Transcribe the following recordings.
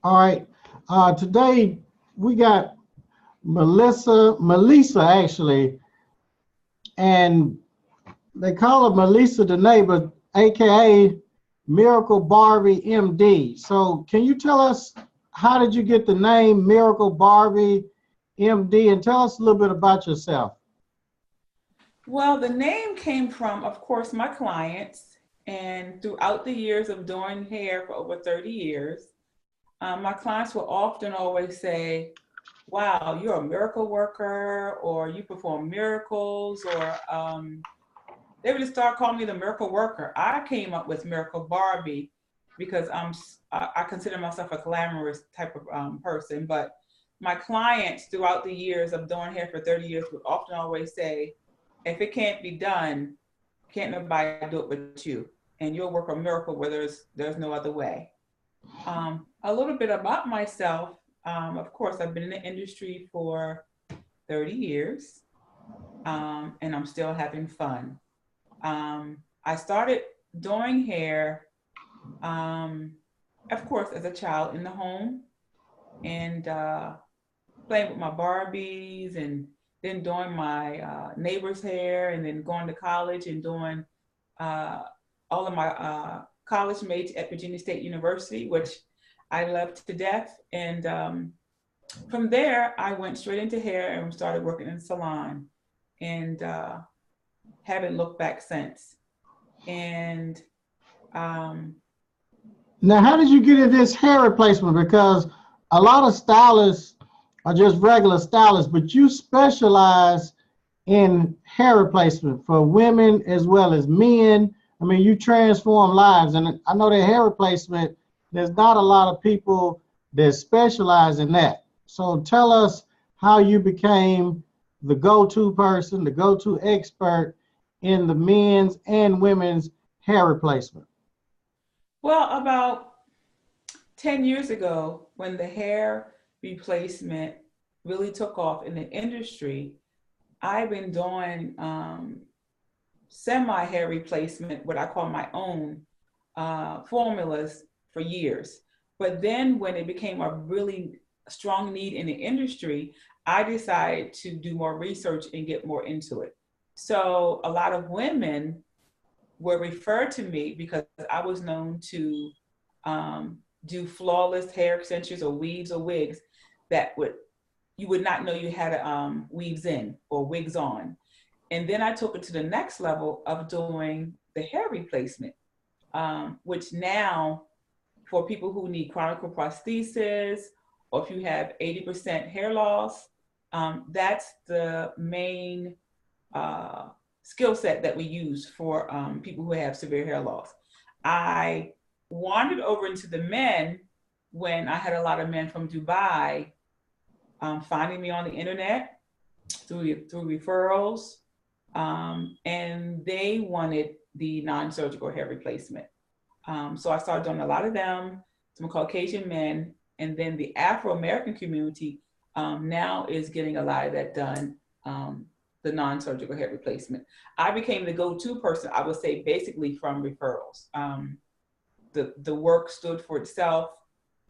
All right. Today we got Melissa actually, and they call her Melessa Denee, but AKA Miracle Barbie MD. So can you tell us, how did you get the name Miracle Barbie MD, and tell us a little bit about yourself? Well, the name came from, of course, my clients, and throughout the years of doing hair for over 30 years, my clients will often always say, wow, you're a miracle worker, or you perform miracles, or they would just start calling me the miracle worker. I came up with Miracle Barbie because I consider myself a glamorous type of person, but my clients throughout the years of doing hair for 30 years would often always say, if it can't be done, can't nobody do it but you. And you'll work a miracle where there's no other way. A little bit about myself. Of course, I've been in the industry for 30 years, and I'm still having fun. I started doing hair, of course, as a child in the home, and playing with my Barbies, and then doing my neighbor's hair, and then going to college and doing all of my college mates at Virginia State University, which I loved to death. And from there, I went straight into hair and started working in a salon, and haven't looked back since. And Now, how did you get into this hair replacement? Because a lot of stylists are just regular stylists, but you specialize in hair replacement for women as well as men. I mean, you transform lives, and I know that hair replacement, there's not a lot of people that specialize in that. So tell us how you became the go-to person, the go-to expert in the men's and women's hair replacement. well, about 10 years ago, when the hair replacement really took off in the industry, I've been doing semi hair replacement, what I call my own formulas, for years. But then when it became a really strong need in the industry, I decided to do more research and get more into it. So a lot of women were referred to me because I was known to do flawless hair extensions or weaves or wigs that you would not know you had weaves in or wigs on. And then I took it to the next level of doing the hair replacement, which now, for people who need chronic prosthesis, or if you have 80% hair loss, that's the main skill set that we use for people who have severe hair loss. I wandered over into the men when I had a lot of men from Dubai finding me on the internet through referrals, and they wanted the non-surgical hair replacement. So I started doing a lot of them, some Caucasian men, and then the Afro-American community now is getting a lot of that done, the non-surgical hair replacement. I became the go-to person, I would say, basically from referrals. The work stood for itself,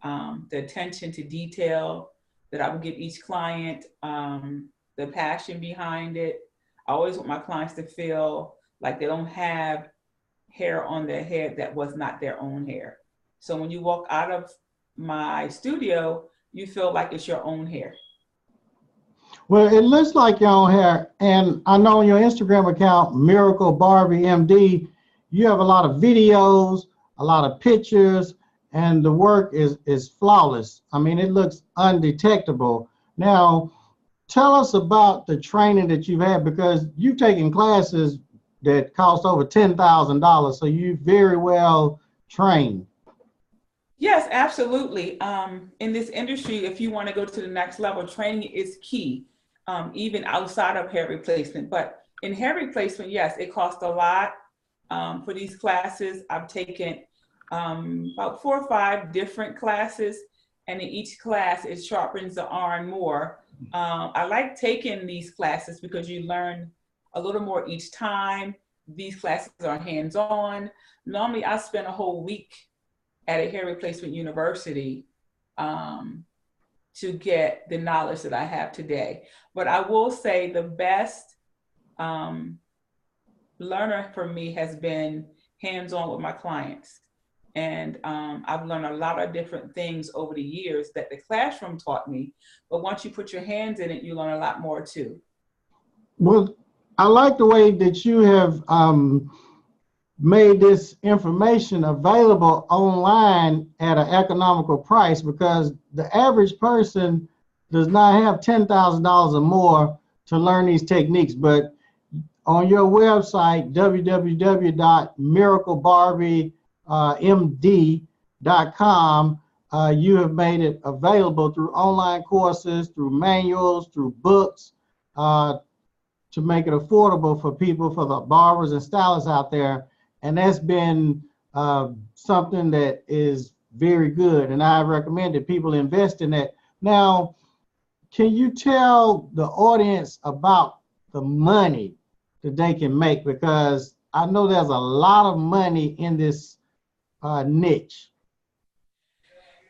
the attention to detail that I would give each client, the passion behind it. I always want my clients to feel like they don't have hair on their head that was not their own hair. So when you walk out of my studio, you feel like it's your own hair. Well, it looks like your own hair, and I know on your Instagram account, Miracle Barbie MD, you have a lot of videos, a lot of pictures, and the work is flawless. I mean, it looks undetectable. Now, tell us about the training that you've had, because you've taken classes that cost over $10,000, so you very well trained. Yes, absolutely. In this industry, if you want to go to the next level, training is key, even outside of hair replacement. But in hair replacement, yes, it costs a lot. For these classes, I've taken about 4 or 5 different classes, and in each class, it sharpens the iron more. I like taking these classes because you learn a little more each time. These classes are hands-on. Normally, I spend a whole week at a hair replacement university to get the knowledge that I have today. But I will say the best learner for me has been hands-on with my clients. And I've learned a lot of different things over the years that the classroom taught me. But once you put your hands in it, you learn a lot more too. Well, I like the way that you have made this information available online at an economical price, because the average person does not have $10,000 or more to learn these techniques. But on your website, www.MiracleBarbieMD.com, you have made it available through online courses, through manuals, through books, to make it affordable for people, for the barbers and stylists out there. And that's been something that is very good, and I recommend that people invest in that. Now, can you tell the audience about the money that they can make? Because I know there's a lot of money in this niche.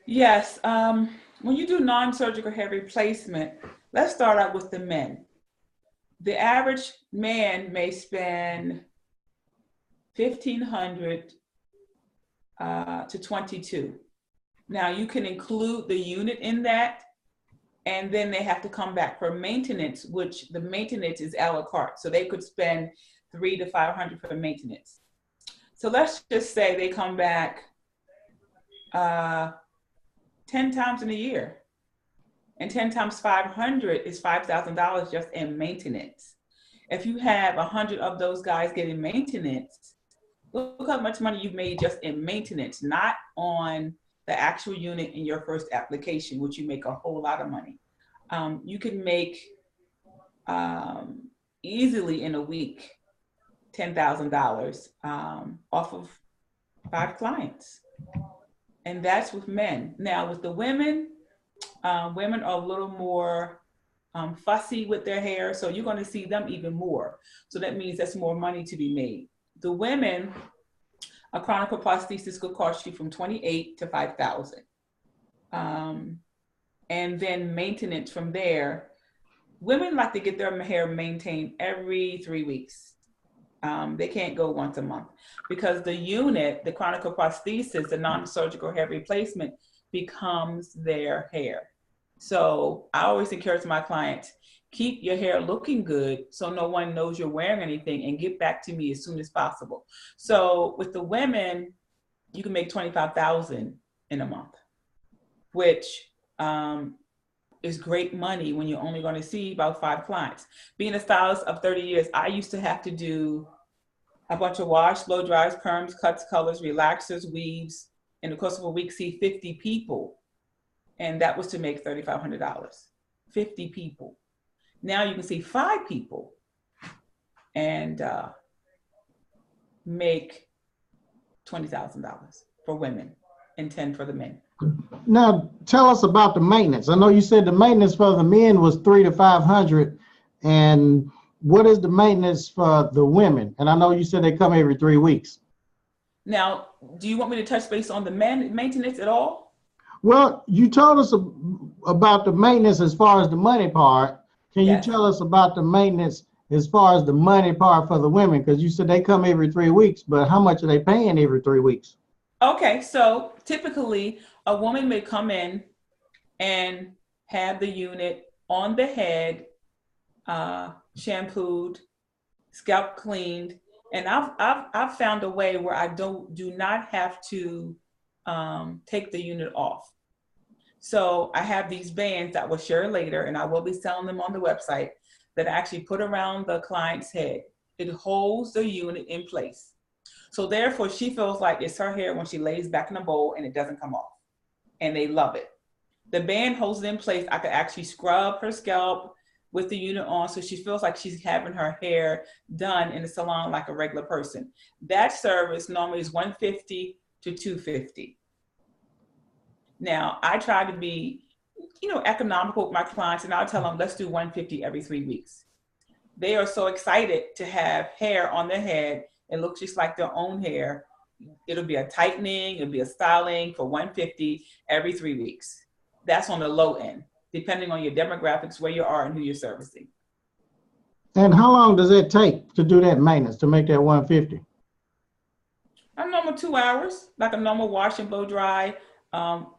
Yes. When you do non-surgical hair replacement, let's start out with the men. The average man may spend $1,500 to $2,200. Now you can include the unit in that, and then they have to come back for maintenance, which the maintenance is a la carte. So they could spend $300 to $500 for maintenance. So let's just say they come back 10 times in a year, and 10 times 500 is $5,000 just in maintenance. If you have 100 of those guys getting maintenance, look how much money you've made just in maintenance, not on the actual unit in your first application, which you make a whole lot of money. You can make easily in a week $10,000 off of 5 clients. And that's with men. Now with the women, women are a little more fussy with their hair, so you're going to see them even more. So that means there's more money to be made. The women, a chronicle prosthesis could cost you from $28,000 to $5,000. And then maintenance from there. Women like to get their hair maintained every 3 weeks. They can't go once a month, because the unit, the chronicle prosthesis, the non-surgical hair replacement, becomes their hair. So I always encourage my clients, keep your hair looking good so no one knows you're wearing anything, and get back to me as soon as possible. So with the women, you can make $25,000 in a month, which is great money when you're only going to see about 5 clients. Being a stylist of 30 years, I used to have to do a bunch of wash, blow dries, perms, cuts, colors, relaxers, weaves. In the course of a week, see 50 people. And that was to make $3,500. 50 people. Now you can see 5 people and make $20,000 for women and 10 for the men. Now, tell us about the maintenance. I know you said the maintenance for the men was $300 to $500, and what is the maintenance for the women? And I know you said they come every 3 weeks. Now, do you want me to touch base on the men maintenance at all? Well, you told us about the maintenance as far as the money part. Can Yes. you tell us about the maintenance as far as the money part for the women? Because you said they come every 3 weeks, but how much are they paying every 3 weeks? Okay, so typically a woman may come in and have the unit on the head, shampooed, scalp cleaned, and I've found a way where I do not have to take the unit off. So I have these bands that we'll share later, and I will be selling them on the website, that I actually put around the client's head. It holds the unit in place. So therefore, she feels like it's her hair when she lays back in the bowl and it doesn't come off. And they love it. The band holds it in place. I could actually scrub her scalp with the unit on, so she feels like she's having her hair done in the salon like a regular person. That service normally is $150 to $250. Now, I try to be, economical with my clients, and I'll tell them, let's do $150 every 3 weeks. They are so excited to have hair on their head. It looks just like their own hair. It'll be a tightening, it'll be a styling for $150 every 3 weeks. that's on the low end, depending on your demographics, where you are, and who you're servicing. And how long does it take to do that maintenance, to make that 150? A normal 2 hours, like a normal wash and blow dry.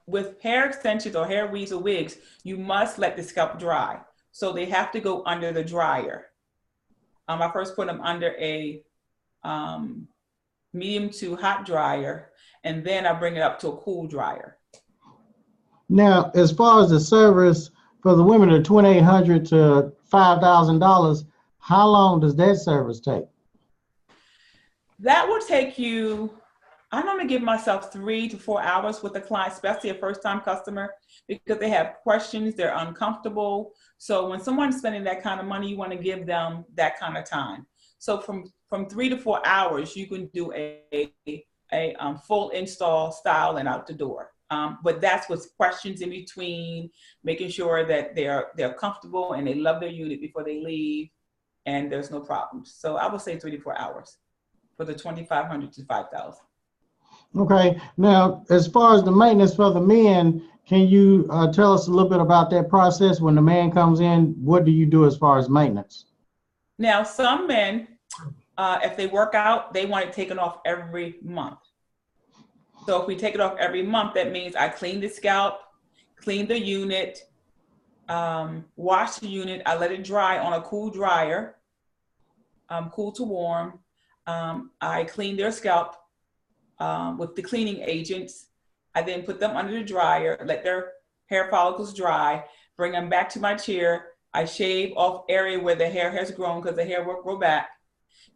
With hair extensions or hair weaves or wigs, you must let the scalp dry. So they have to go under the dryer. I first put them under a medium to hot dryer, and then I bring it up to a cool dryer. Now, as far as the service for the women, are $2,800 to $5,000, how long does that service take? That will take you, I normally give myself 3 to 4 hours with a client, especially a first-time customer, because they have questions, they're uncomfortable. So when someone's spending that kind of money, you want to give them that kind of time. So from 3 to 4 hours, you can do a full install, style, and out the door. But that's with questions in between, making sure that they're comfortable and they love their unit before they leave, and there's no problems. So I would say 3 to 4 hours for the $2,500 to $5,000. Okay. Now, as far as the maintenance for the men, can you tell us a little bit about that process? When the man comes in, what do you do as far as maintenance? Now, some men, if they work out, they want it taken off every month. So if we take it off every month, that means I clean the scalp, clean the unit, wash the unit. I let it dry on a cool dryer, cool to warm. I clean their scalp with the cleaning agents. I then put them under the dryer, let their hair follicles dry, bring them back to my chair. I shave off area where the hair has grown, because the hair will grow back.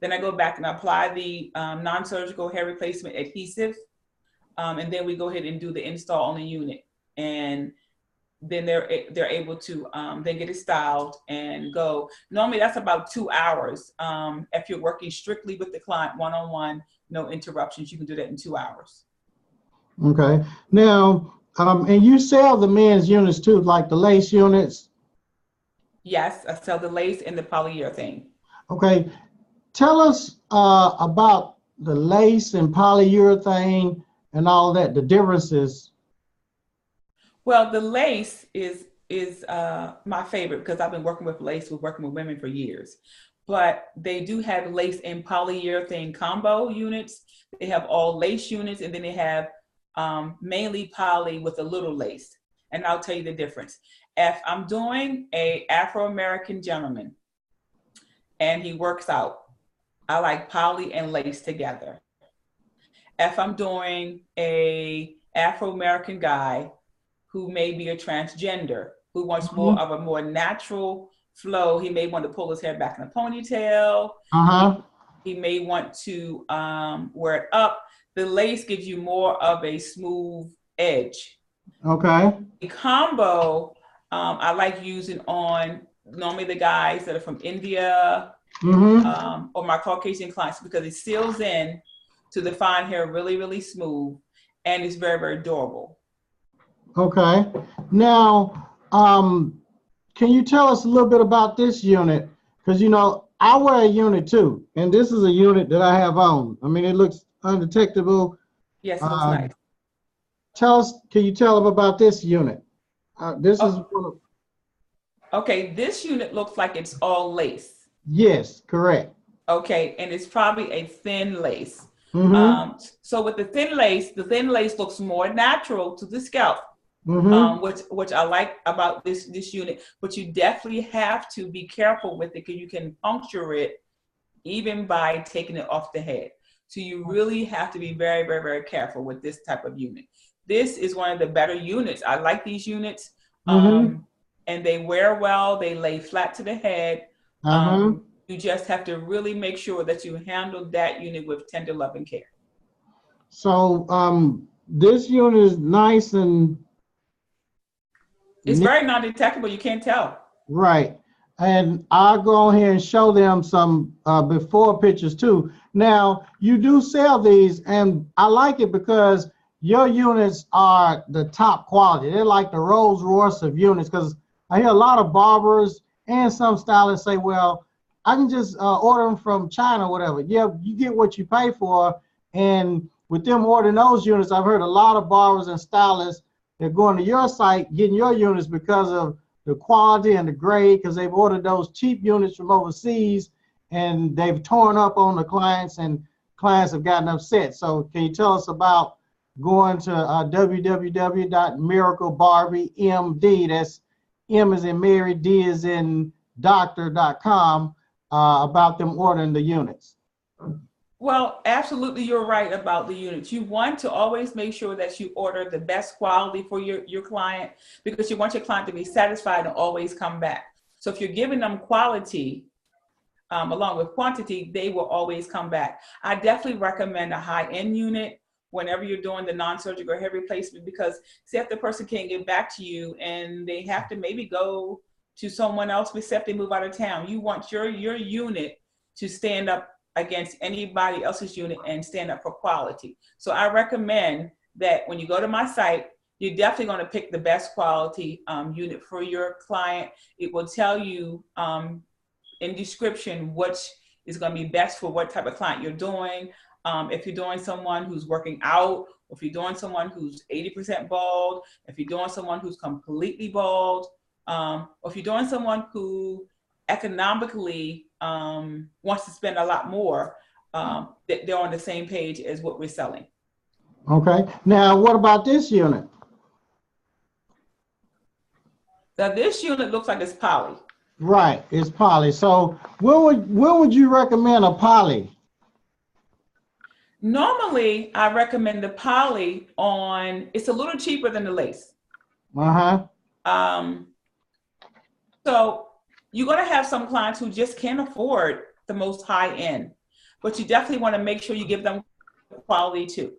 Then I go back and apply the non-surgical hair replacement adhesive. And then we go ahead and do the install on the unit. And then they're able to then get it styled and go. Normally that's about 2 hours. If you're working strictly with the client one-on-one, no interruptions, you can do that in 2 hours. Okay. Now, and you sell the men's units too, like the lace units? Yes, I sell the lace and the polyurethane. Okay. Tell us about the lace and polyurethane and all that, the differences. Well, the lace is my favorite, because I've been working with women for years. But they do have lace and polyurethane combo units. They have all lace units, and then they have mainly poly with a little lace. And I'll tell you the difference. If I'm doing a Afro-American gentleman and he works out, I like poly and lace together. If I'm doing a Afro-American guy who may be a transgender, who wants more of a more natural flow, he may want to pull his hair back in a ponytail. He may want to wear it up. The lace gives you more of a smooth edge. Okay. The combo, I like using on normally the guys that are from India or my Caucasian clients, because it seals in to the fine hair really, really smooth, and it's very, very durable. Okay. Now, can you tell us a little bit about this unit? Because, you know, I wear a unit too, and this is a unit that I have on. I mean, it looks undetectable. Yes, it looks nice. Tell us, can you tell them about this unit? This is one of... Okay, this unit looks like it's all lace. Yes, correct. Okay, and it's probably a thin lace. So with the thin lace looks more natural to the scalp, which I like about this unit. But you definitely have to be careful with it, because you can puncture it even by taking it off the head. So you really have to be very, very, very careful with this type of unit. This is one of the better units. I like these units, and they wear well. They lay flat to the head. You just have to really make sure that you handle that unit with tender love and care. So this unit is nice and... It's very non-detectable. You can't tell. Right. And I'll go on here and show them some before pictures too. Now, you do sell these, and I like it because your units are the top quality. They're like the Rolls Royce of units, because I hear a lot of barbers and some stylists say, well, I can just order them from China or whatever. Yeah, you get what you pay for. And with them ordering those units, I've heard a lot of barbers and stylists, they're going to your site, getting your units because of the quality and the grade, because they've ordered those cheap units from overseas and they've torn up on the clients and clients have gotten upset. So can you tell us about going to www.MiracleBarbieMD, that's M as in Mary, D as in doctor.com, about them ordering the units? Well, absolutely, you're right about the units. You want to always make sure that you order the best quality for your client, because you want your client to be satisfied and always come back. So if you're giving them quality along with quantity, they will always come back. I definitely recommend a high-end unit whenever you're doing the non-surgical hair replacement, because say if the person can't get back to you and they have to maybe go to someone else, except they move out of town, you want your unit to stand up against anybody else's unit and stand up for quality. So I recommend that when you go to my site, you're definitely going to pick the best quality unit for your client. It will tell you in description which is going to be best for what type of client you're doing. If you're doing someone who's working out, or if you're doing someone who's 80% bald, if you're doing someone who's completely bald, or if you're doing someone who economically wants to spend a lot more, that they're on the same page as what we're selling. Okay. Now, what about this unit? Now, this unit looks like it's poly. Right, it's poly. So when would you recommend a poly? Normally, I recommend the poly on, it's a little cheaper than the lace. So you're going to have some clients who just can't afford the most high end, but you definitely want to make sure you give them quality too.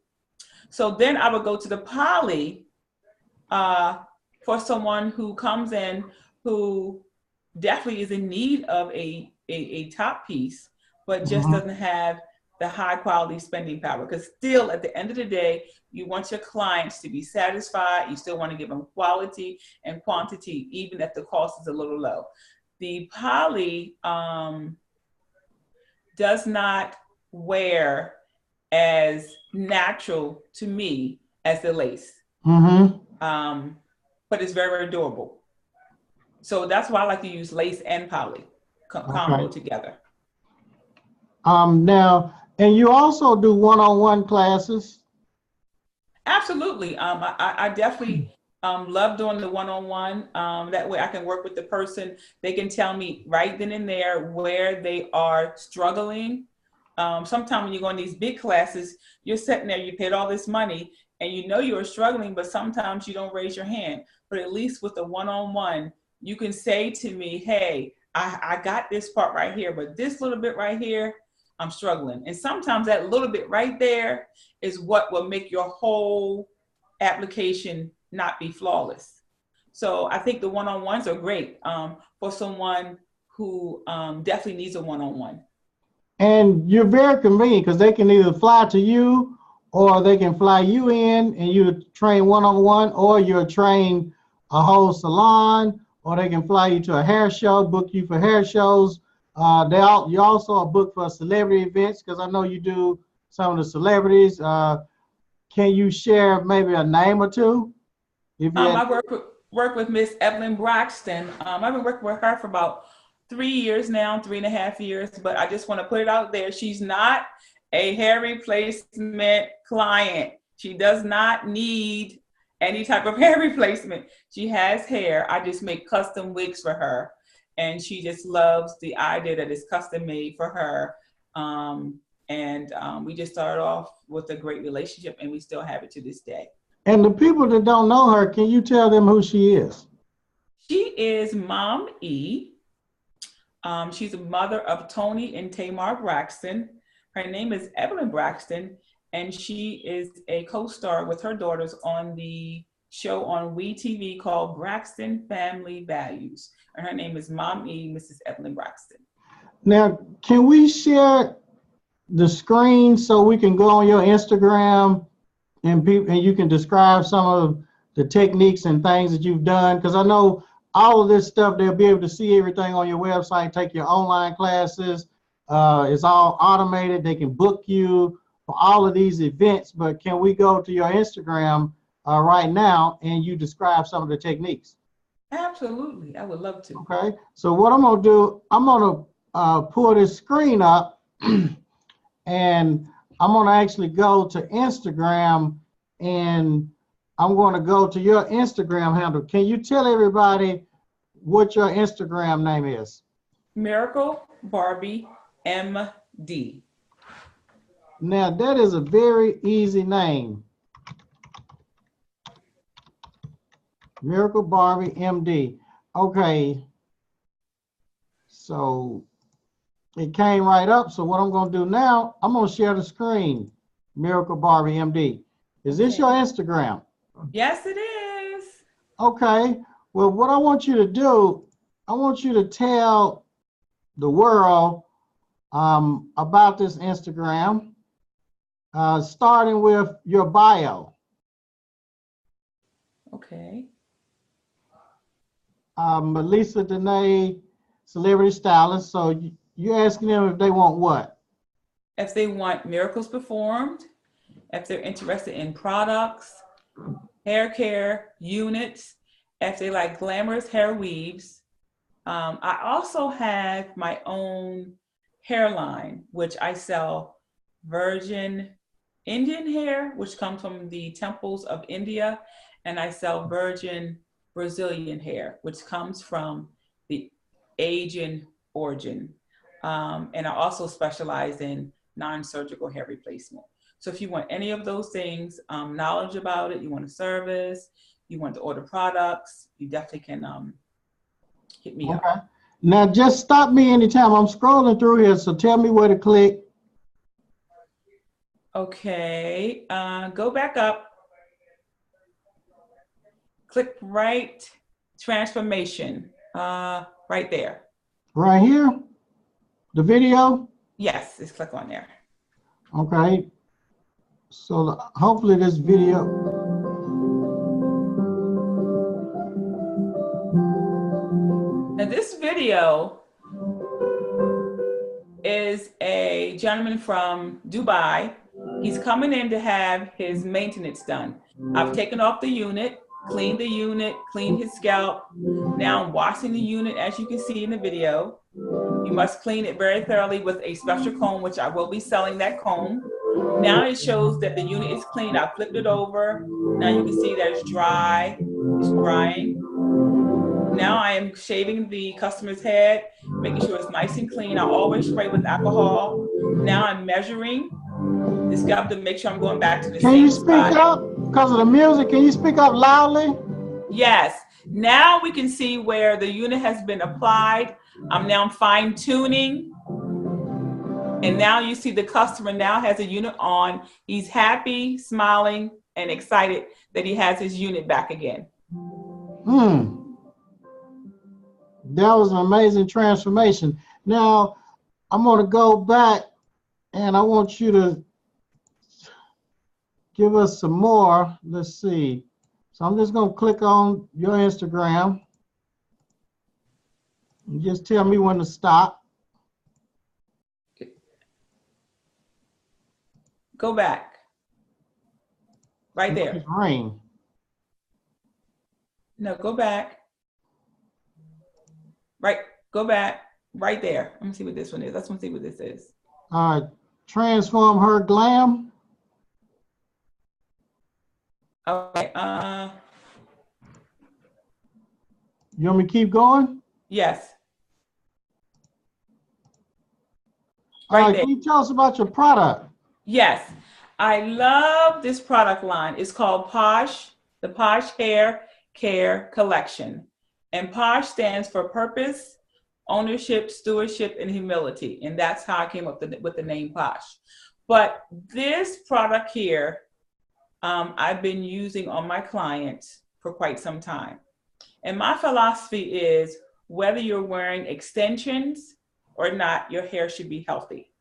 So then I would go to the poly for someone who comes in who definitely is in need of a top piece, but just doesn't have the high quality spending power. Because still, at the end of the day, you want your clients to be satisfied. You still want to give them quality and quantity, even if the cost is a little low. The poly does not wear as natural to me as the lace, but it's very, very durable. So that's why I like to use lace and poly combo together. Now, and you also do one-on-one classes? Absolutely. I definitely love doing the one-on-one. That way I can work with the person. They can tell me right then and there where they are struggling. Sometimes when you go in these big classes, you're sitting there, you paid all this money and you know you're struggling, but sometimes you don't raise your hand. But at least with the one-on-one, you can say to me, hey, I got this part right here, but this little bit right here, I'm struggling. And sometimes that little bit right there is what will make your whole application not be flawless. So I think the one-on-ones are great for someone who definitely needs a one-on-one. And you're very convenient because they can either fly to you or they can fly you in and you train one-on-one, or you'll train a whole salon, or they can fly you to a hair show, book you for hair shows. You also are booked for celebrity events, because I know you do some of the celebrities. Can you share maybe a name or two? I work with Miss Evelyn Braxton. I've been working with her for about 3 years now, 3.5 years, but I just want to put it out there. She's not a hair replacement client. She does not need any type of hair replacement. She has hair. I just make custom wigs for her. And she just loves the idea that it's custom made for her. We just started off with a great relationship, and we still have it to this day. And the people that don't know her, can you tell them who she is? She is Mom E. She's a mother of Tony and Tamar Braxton. Her name is Evelyn Braxton, and she is a co-star with her daughters on the show on WeTV called Braxton Family Values. And her name is Mom E, Mrs. Evelyn Braxton. Now, can we share the screen so we can go on your Instagram and you can describe some of the techniques and things that you've done? Because I know all of this stuff, they'll be able to see everything on your website, take your online classes. It's all automated. They can book you for all of these events. But can we go to your Instagram right now, and you describe some of the techniques. Absolutely, I would love to. Okay, so what I'm gonna do, I'm gonna pull this screen up, and I'm gonna actually go to Instagram, and I'm gonna go to your Instagram handle. Can you tell everybody what your Instagram name is? Miracle Barbie MD. Now that is a very easy name. Miracle Barbie MD. Okay, so it came right up. So what I'm going to do now, I'm going to share the screen. Miracle Barbie MD. Is this your Instagram? Yes, it is. Okay. Well, what I want you to do, I want you to tell the world about this Instagram, starting with your bio. Okay. Melessa Denee, celebrity stylist. So you're asking them if they want what? If they want miracles performed, if they're interested in products, hair care, units, if they like glamorous hair weaves. I also have my own hairline, which I sell virgin Indian hair, which comes from the temples of India, and I sell virgin Brazilian hair, which comes from the Asian origin. And I also specialize in non-surgical hair replacement. So if you want any of those things, knowledge about it, you want a service, you want to order products, you definitely can hit me up. Now just stop me anytime. I'm scrolling through here, so tell me where to click. Okay, go back up. Click right transformation, right there. Right here, the video? Yes, just click on there. Okay, so hopefully this video. Now this video is a gentleman from Dubai. He's coming in to have his maintenance done. I've taken off the unit, cleaned the unit, cleaned his scalp. Now I'm washing the unit, as you can see in the video. You must clean it very thoroughly with a special comb, which I will be selling that comb. Now it shows that the unit is clean. I flipped it over. Now you can see that it's dry. It's drying. Now I am shaving the customer's head, making sure it's nice and clean. I always spray with alcohol. Now I'm measuring the scalp to make sure I'm going back to the same spot. Can you speak up because of the music? Can you speak up loudly? Yes. Now we can see where the unit has been applied. I'm now fine tuning. And now you see the customer now has a unit on. He's happy, smiling, and excited that he has his unit back again. That was an amazing transformation. Now, I'm going to go back and I want you to give us some more. Let's see. So I'm just going to click on your Instagram. And just tell me when to stop. Go back. Right there. Rain. No, go back. Right, go back. Right there. Let me see what this one is. Let's see what this is. Transform her glam. Okay. You want me to keep going? Yes. Right there. Can you tell us about your product? Yes. I love this product line. It's called Posh, the Posh Hair Care Collection. And Posh stands for purpose, ownership, stewardship, and humility. And that's how I came up with the name Posh. But this product here, I've been using on my clients for quite some time. And my philosophy is whether you're wearing extensions or not, your hair should be healthy.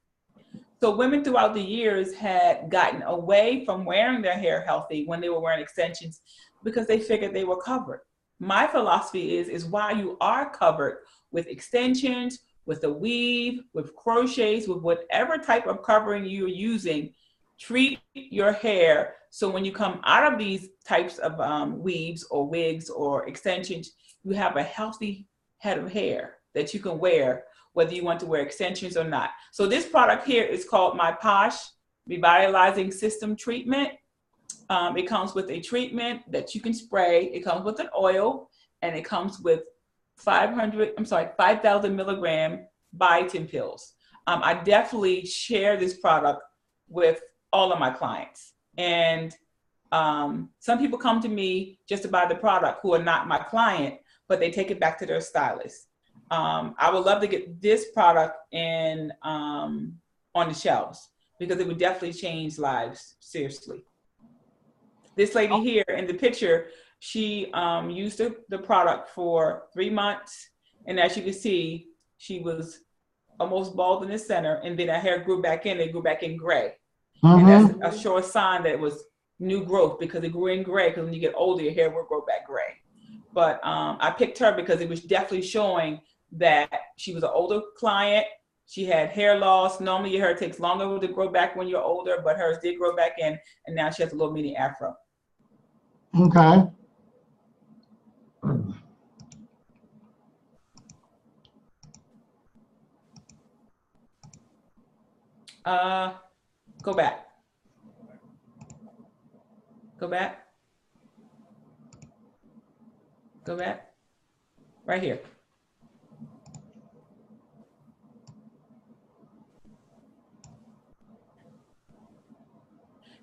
So women throughout the years had gotten away from wearing their hair healthy when they were wearing extensions because they figured they were covered. My philosophy is while you are covered with extensions, with a weave, with crochets, with whatever type of covering you're using, treat your hair so when you come out of these types of weaves or wigs or extensions, you have a healthy head of hair that you can wear, whether you want to wear extensions or not. So this product here is called my Posh Revitalizing System Treatment. It comes with a treatment that you can spray. It comes with an oil, and it comes with 5,000 milligram biotin pills. I definitely share this product with all of my clients. And some people come to me just to buy the product who are not my client, but they take it back to their stylist. I would love to get this product in on the shelves because it would definitely change lives, seriously. This lady here in the picture, she used the product for 3 months. And as you can see, she was almost bald in the center, and then her hair grew back in, it grew back in gray. And that's a sure sign that it was new growth because it grew in gray, because when you get older, your hair will grow back gray. But I picked her because it was definitely showing that she was an older client. She had hair loss. Normally your hair takes longer to grow back when you're older, but hers did grow back in, and now she has a little mini afro. Okay. Go back. Go back. Go back. Right here.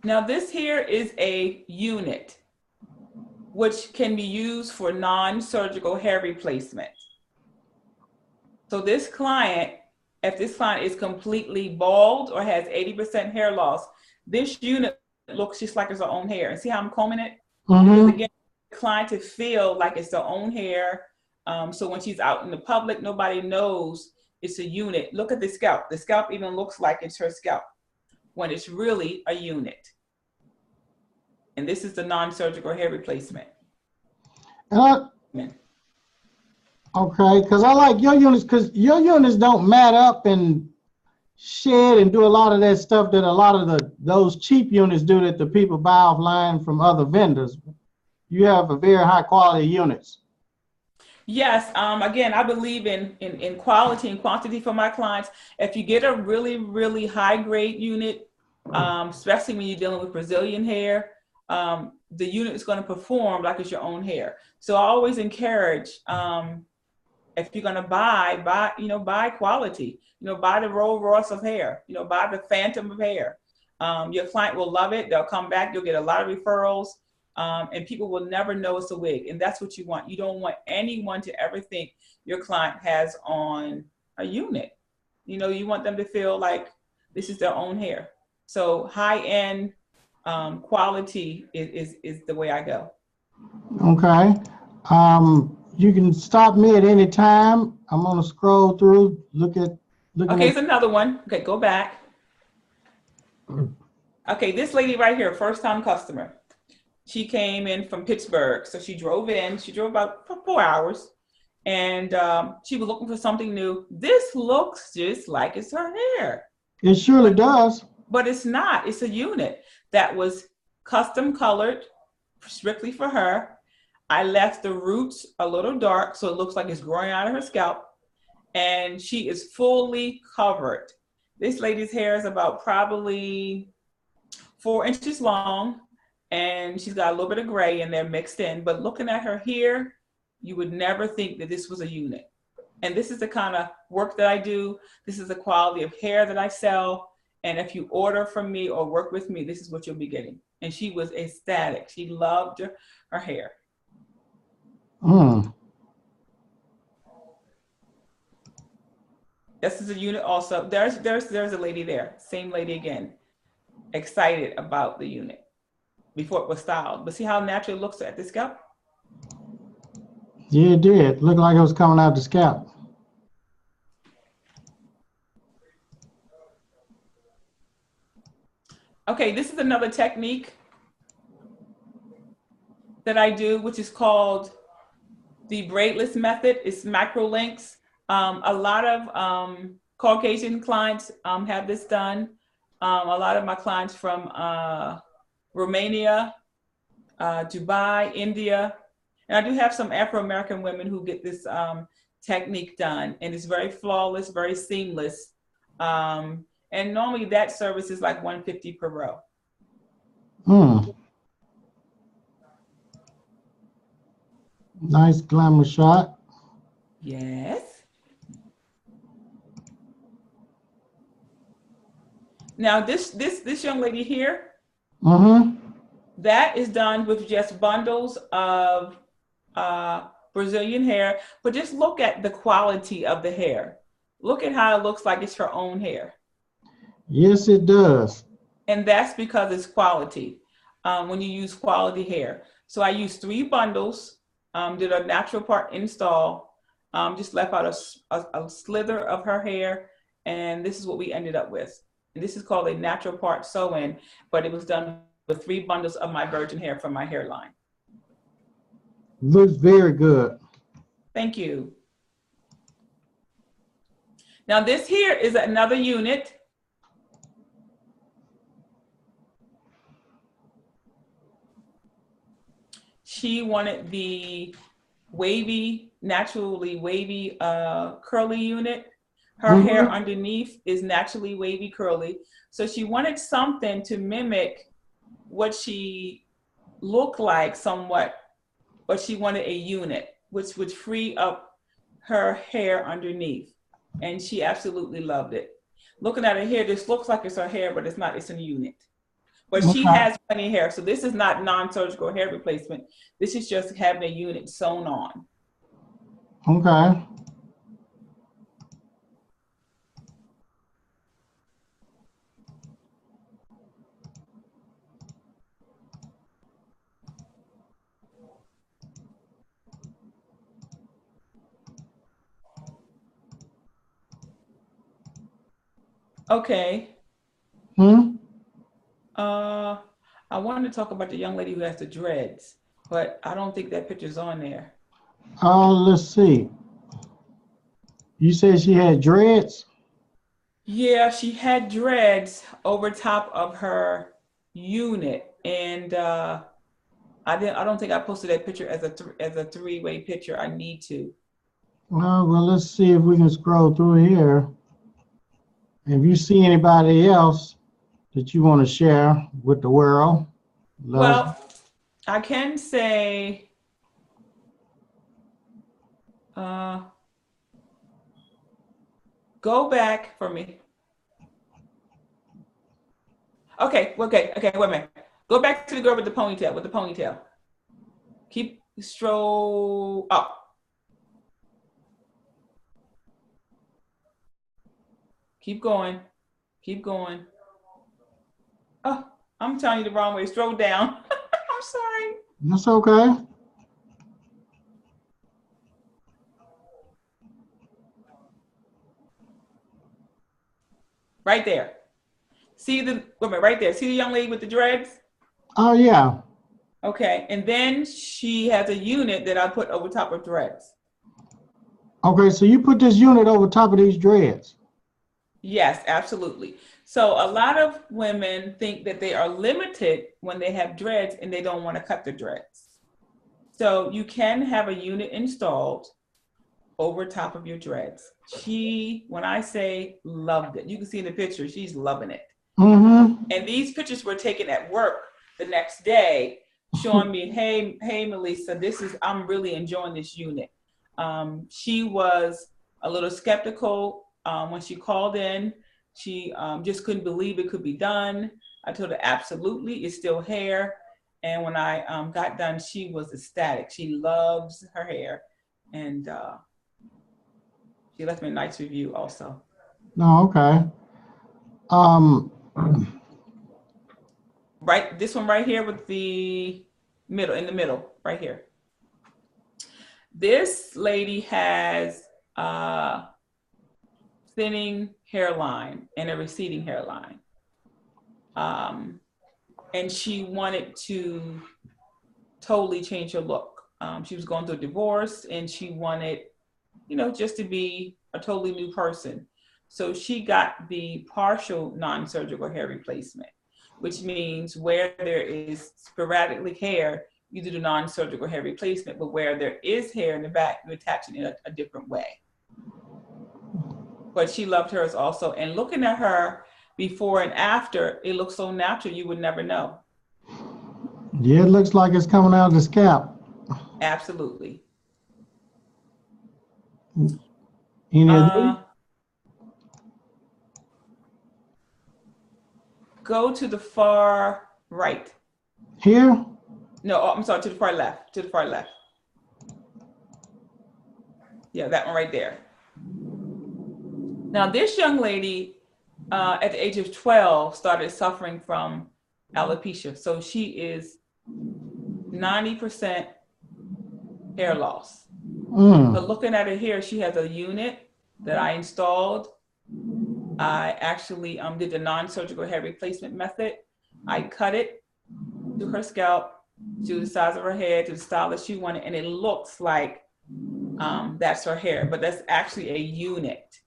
Now this here is a unit which can be used for non-surgical hair replacement. So this client, if this client is completely bald or has 80% hair loss, this unit looks just like it's her own hair. And see how I'm combing it? Because again, the client to feel like it's their own hair. So when she's out in the public, nobody knows it's a unit. Look at the scalp. The scalp even looks like it's her scalp when it's really a unit. And this is the non-surgical hair replacement. Okay, because I like your units, because your units don't mat up and shed and do a lot of that stuff that a lot of those cheap units do that the people buy offline from other vendors. You have a very high quality units. Yes, again, I believe in quality and quantity for my clients. If you get a really, really high grade unit, especially when you're dealing with Brazilian hair, the unit is going to perform like it's your own hair. So I always encourage, if you're going to buy quality, buy the Rolls Royce of hair, buy the Phantom of hair. Your client will love it. They'll come back. You'll get a lot of referrals, and people will never know it's a wig. And that's what you want. You don't want anyone to ever think your client has on a unit. You want them to feel like this is their own hair. So high-end quality is the way I go. Okay. You can stop me at any time. I'm gonna scroll through, look at. Okay, here's another one. Okay, go back. Okay, this lady right here, first time customer. She came in from Pittsburgh. So she drove in, she drove about 4 hours, and she was looking for something new. This looks just like it's her hair. It surely does. But it's not. It's a unit that was custom colored strictly for her. I left the roots a little dark so it looks like it's growing out of her scalp. And she is fully covered. This lady's hair is about probably 4 inches long, and she's got a little bit of gray in there mixed in. But looking at her here, you would never think that this was a unit. And this is the kind of work that I do. This is the quality of hair that I sell. And if you order from me or work with me, this is what you'll be getting. And she was ecstatic. She loved her hair. This is a unit also. There's a lady there. Same lady again. Excited about the unit before it was styled. But see how natural it looks at the scalp? Yeah, it did. Looked like it was coming out the scalp. Okay, this is another technique that I do, which is called the braidless method. It's macro links. A lot of Caucasian clients have this done. A lot of my clients from Romania, Dubai, India, and I do have some Afro-American women who get this technique done, and it's very flawless, very seamless. And normally that service is like $150 per row. Hmm. Nice glamour shot. Yes. Now this young lady here, that is done with just bundles of Brazilian hair, but just look at the quality of the hair. Look at how it looks like it's her own hair. Yes, it does. And that's because it's quality. When you use quality hair. So I used 3 bundles, did a natural part install, just left out a slither of her hair, and this is what we ended up with. And this is called a natural part sew-in, but it was done with 3 bundles of my virgin hair from my hairline. Looks very good. Thank you. Now this here is another unit. She wanted the wavy, naturally wavy curly unit. Her hair underneath is naturally wavy curly. So she wanted something to mimic what she looked like somewhat, but she wanted a unit which would free up her hair underneath. And she absolutely loved it. Looking at her hair, this looks like it's her hair, but it's not, it's a unit. But she has plenty of hair. So this is not non-surgical hair replacement. This is just having a unit sewn on. Okay. Okay. I wanted to talk about the young lady who has the dreads, but I don't think that picture's on there. Let's see. You said she had dreads? Yeah, she had dreads over top of her unit, and I don't think I posted that picture as a 3-way picture. I need to. Well, let's see if we can scroll through here. If you see anybody else that you want to share with the world, well, I can say, go back for me. Okay, wait a minute. Go back to the girl with the ponytail, Keep stroll up. Keep going. Oh, I'm telling you the wrong way. Stroll down. I'm sorry. That's okay. Right there. See the woman right there. See the young lady with the dreads? Oh, yeah. Okay. And then she has a unit that I put over top of dreads. Okay, so you put this unit over top of these dreads? Yes, absolutely. So a lot of women think that they are limited when they have dreads and they don't want to cut the dreads. So you can have a unit installed over top of your dreads. She, when I say loved it, you can see in the picture, she's loving it. And these pictures were taken at work the next day, showing me, hey, Melessa, I'm really enjoying this unit. She was a little skeptical when she called in. She just couldn't believe it could be done. I told her, absolutely, it's still hair. And when I got done, she was ecstatic. She loves her hair. And she left me a nice review also. Oh, okay. Right, this one right here with the middle, in the middle, right here. This lady has a thinning hairline and a receding hairline. And she wanted to totally change her look. She was going through a divorce and she wanted, just to be a totally new person. So she got the partial non-surgical hair replacement, which means where there is sporadically hair, you do the non-surgical hair replacement, but where there is hair in the back, you attach it in a different way. But she loved hers also. And looking at her before and after, it looks so natural, you would never know. Yeah, it looks like it's coming out of the scalp. Absolutely. Any of these? Go to the far right. Here? No, I'm sorry, to the far left, to the far left. Yeah, that one right there. Now, this young lady at the age of 12 started suffering from alopecia. So she is 90% hair loss. But looking at her here, she has a unit that I installed. I actually did the non-surgical hair replacement method. I cut it to her scalp, to the size of her head, to the style that she wanted, and it looks like that's her hair, but that's actually a unit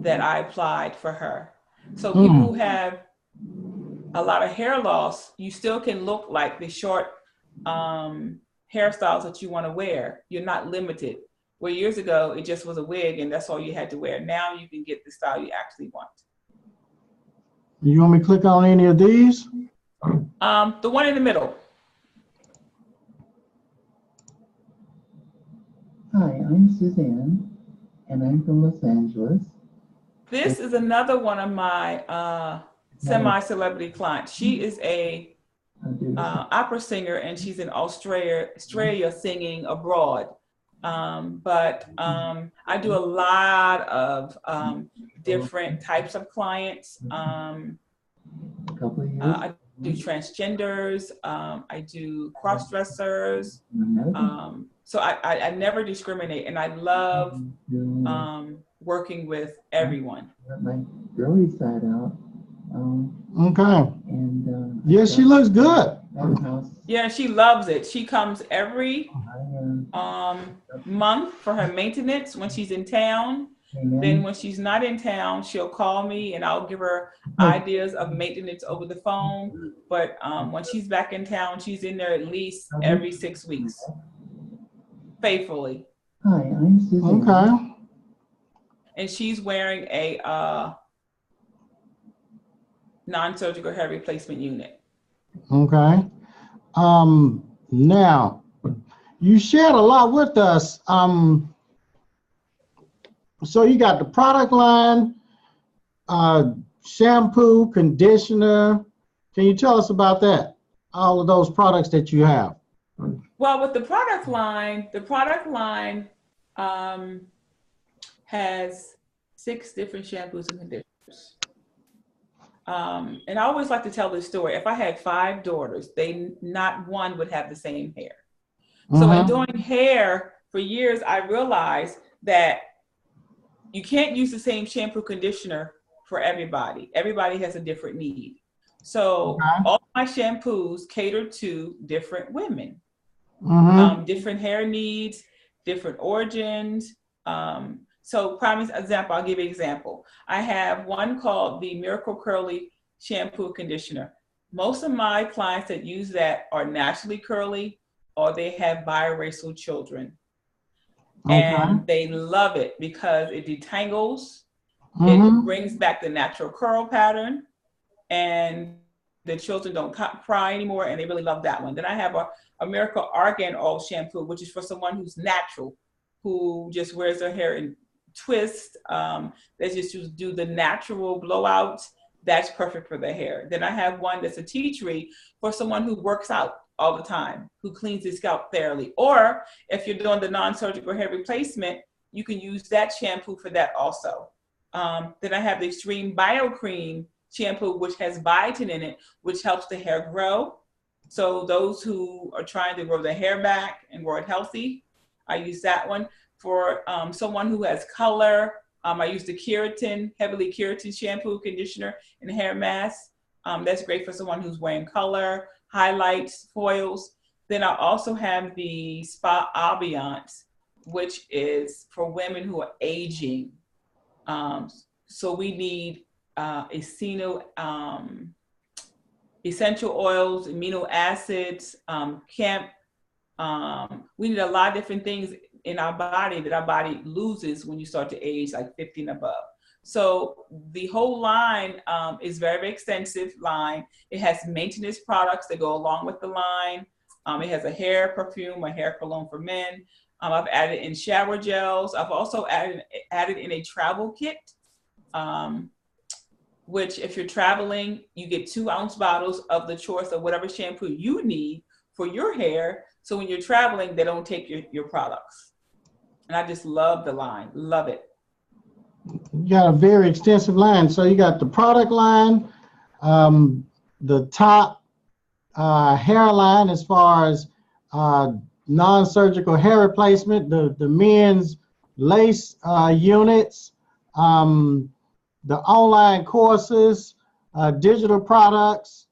that I applied for her. So people who have a lot of hair loss, you still can look like the short hairstyles that you want to wear. You're not limited. Where years ago, it just was a wig and that's all you had to wear. Now you can get the style you actually want. You want me to click on any of these? The one in the middle. Hi, I'm Suzanne, and I'm from Los Angeles. This is another one of my semi-celebrity clients. She is a opera singer, and she's in Australia singing abroad. But I do a lot of different types of clients. I do transgenders, I do cross-dressers. So I never discriminate, and I love working with everyone. My girly side out. Okay. And yeah, she looks good. Yeah, she loves it. She comes every month for her maintenance when she's in town. Then when she's not in town, she'll call me and I'll give her ideas of maintenance over the phone. But when she's back in town, she's in there at least every 6 weeks, faithfully. Hi, I'm Suzanne. Okay. And she's wearing a non-surgical hair replacement unit. Okay. Now, you shared a lot with us. So you got the product line, shampoo, conditioner. Can you tell us about that? All of those products that you have. Well, with the product line has 6 different shampoos and conditioners. And I always like to tell this story. If I had 5 daughters, not one would have the same hair. So in doing hair for years, I realized that you can't use the same shampoo conditioner for everybody. Everybody has a different need. So all my shampoos cater to different women, different hair needs, different origins. So prime example, I'll give you an example. I have one called the Miracle Curly Shampoo Conditioner. Most of my clients that use that are naturally curly or they have biracial children. And they love it because it detangles, it brings back the natural curl pattern, and the children don't cry anymore, and they really love that one. Then I have a Miracle Argan Oil Shampoo, which is for someone who's natural, who just wears their hair in twists, they just do the natural blowouts. That's perfect for their hair. Then I have one that's a tea tree for someone who works out all the time, who cleans their scalp thoroughly. Or if you're doing the non-surgical hair replacement, you can use that shampoo for that also. Then I have the Extreme Bio Cream shampoo, which has biotin in it, which helps the hair grow. So those who are trying to grow their hair back and grow it healthy, I use that one. For someone who has color, I use the heavily keratin shampoo, conditioner, and hair mask. That's great for someone who's wearing color, highlights, foils. Then I also have the Spa Ambiance which is for women who are aging. So we need essential oils, amino acids, we need a lot of different things in our body that our body loses when you start to age, like 50 and above. So the whole line is very, very extensive line. It has maintenance products that go along with the line. It has a hair perfume, a hair cologne for men. I've added in shower gels. I've also added in a travel kit, which if you're traveling, you get 2-ounce bottles of the choice of whatever shampoo you need for your hair. So when you're traveling, they don't take your products. And I just love the line, love it. You got a very extensive line. So you got the product line, the top hairline as far as non-surgical hair replacement, the men's lace units, the online courses, digital products,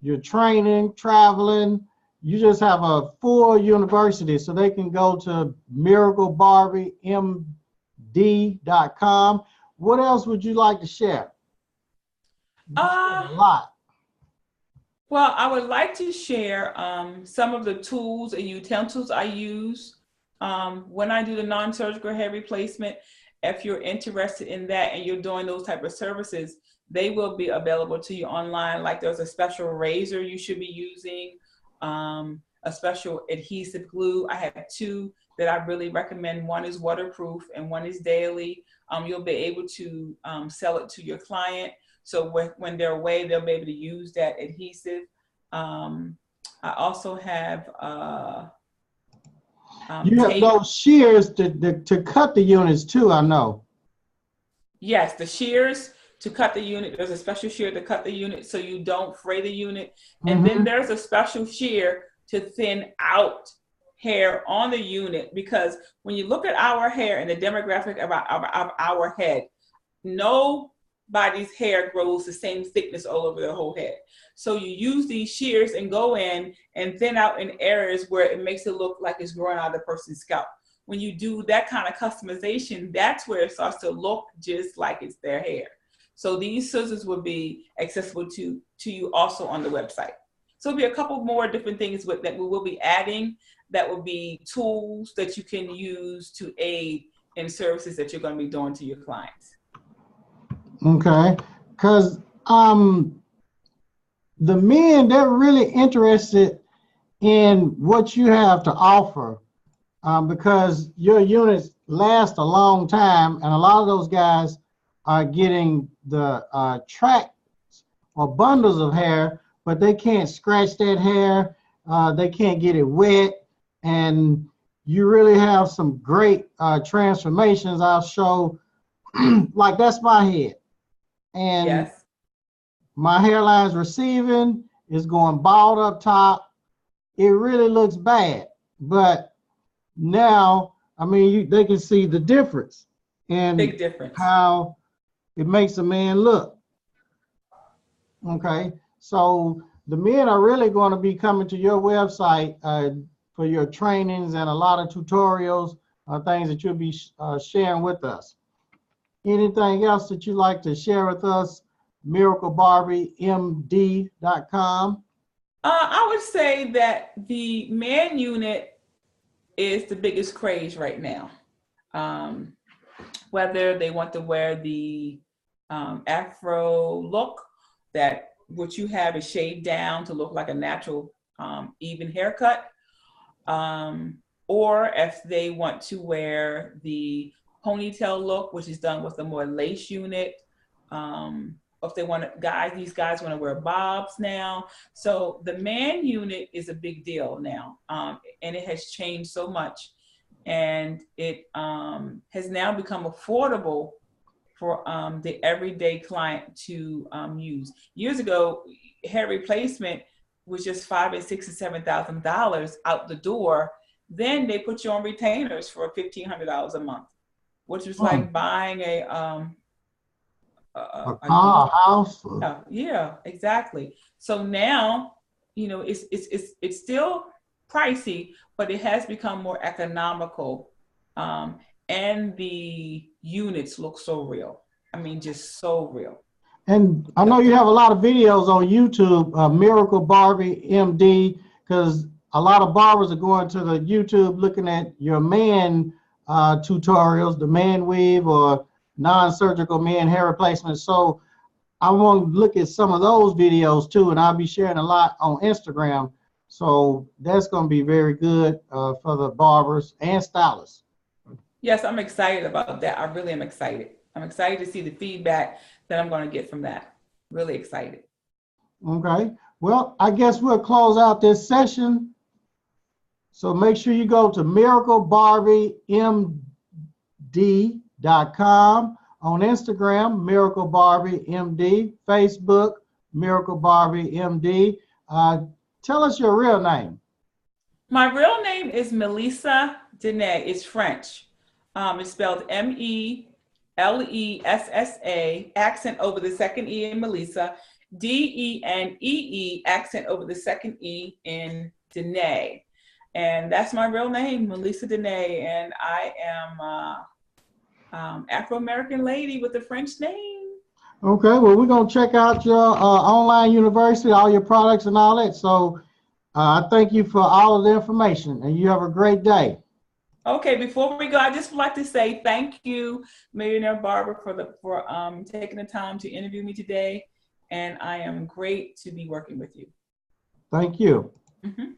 your training, traveling. You just have a full university, so they can go to MiracleBarbieMD.com. What else would you like to share? A lot. Well, I would like to share some of the tools and utensils I use when I do the non-surgical hair replacement. If you're interested in that and you're doing those type of services, they will be available to you online. Like there's a special razor you should be using, a special adhesive glue. I have 2 that I really recommend. One is waterproof and one is daily. You'll be able to sell it to your client. So when they're away, they'll be able to use that adhesive. I also have you have tape. those shears to cut the units too, I know. Yes, the shears to cut the unit. There's a special shear to cut the unit so you don't fray the unit. And then there's a special shear to thin out hair on the unit, because when you look at our hair and the demographic of our head, nobody's hair grows the same thickness all over their whole head. So you use these shears and go in and thin out in areas where it makes it look like it's growing out of the person's scalp. When you do that kind of customization, that's where it starts to look just like it's their hair. So these scissors will be accessible to you also on the website. So there'll be a couple more different things that we will be adding that will be tools that you can use to aid in services that you're going to be doing to your clients. Okay, because the men, they're really interested in what you have to offer, because your units last a long time, and a lot of those guys are getting the tracts or bundles of hair, but they can't scratch that hair, they can't get it wet, and you really have some great transformations. I'll show, like that's my head. And yes, my hairline's receiving, it's going bald up top. It really looks bad, but now, I mean, they can see the difference and big difference. how it makes a man look. Okay, so the men are really going to be coming to your website for your trainings and a lot of tutorials, things that you'll be sharing with us. Anything else that you'd like to share with us? MiracleBarbieMD.com. I would say that the man unit is the biggest craze right now. Whether they want to wear the Afro look, that what you have is shaved down to look like a natural even haircut, or if they want to wear the ponytail look, which is done with a more lace unit. If they want to, these guys want to wear bobs now. So the man unit is a big deal now, and it has changed so much, and it has now become affordable for the everyday client to use. Years ago, hair replacement was just $5,000 and $6,000 and $7,000 out the door. Then they put you on retainers for $1,500 a month, which was like buying a house. Yeah, exactly. So now, you know, it's still pricey, but it has become more economical. And the units look so real. I mean, just so real. And I know you have a lot of videos on YouTube, Miracle Barbie MD, because a lot of barbers are going to the YouTube looking at your man tutorials, the man weave or non-surgical men hair replacement. So I want to look at some of those videos too, and I'll be sharing a lot on Instagram. So that's going to be very good for the barbers and stylists. Yes, I'm excited about that. I really am excited. I'm excited to see the feedback that I'm going to get from that. Really excited. Okay. Well, I guess we'll close out this session. So make sure you go to MiracleBarbieMD.com, on Instagram, MiracleBarbieMD, Facebook, MiracleBarbieMD. Tell us your real name. My real name is Melessa Denee. It's French. It's spelled M-E-L-E-S-S-A, accent over the second E in Melissa, D-E-N-E-E, accent over the second E in Denee. And that's my real name, Melessa Denee. And I am Afro-American lady with a French name. Okay, well, we're going to check out your online university, all your products and all that. So I thank you for all of the information, and you have a great day. Okay, before we go, I just would like to say thank you, Millionaire Barber, for taking the time to interview me today. And I am great to be working with you. Thank you. Mm-hmm.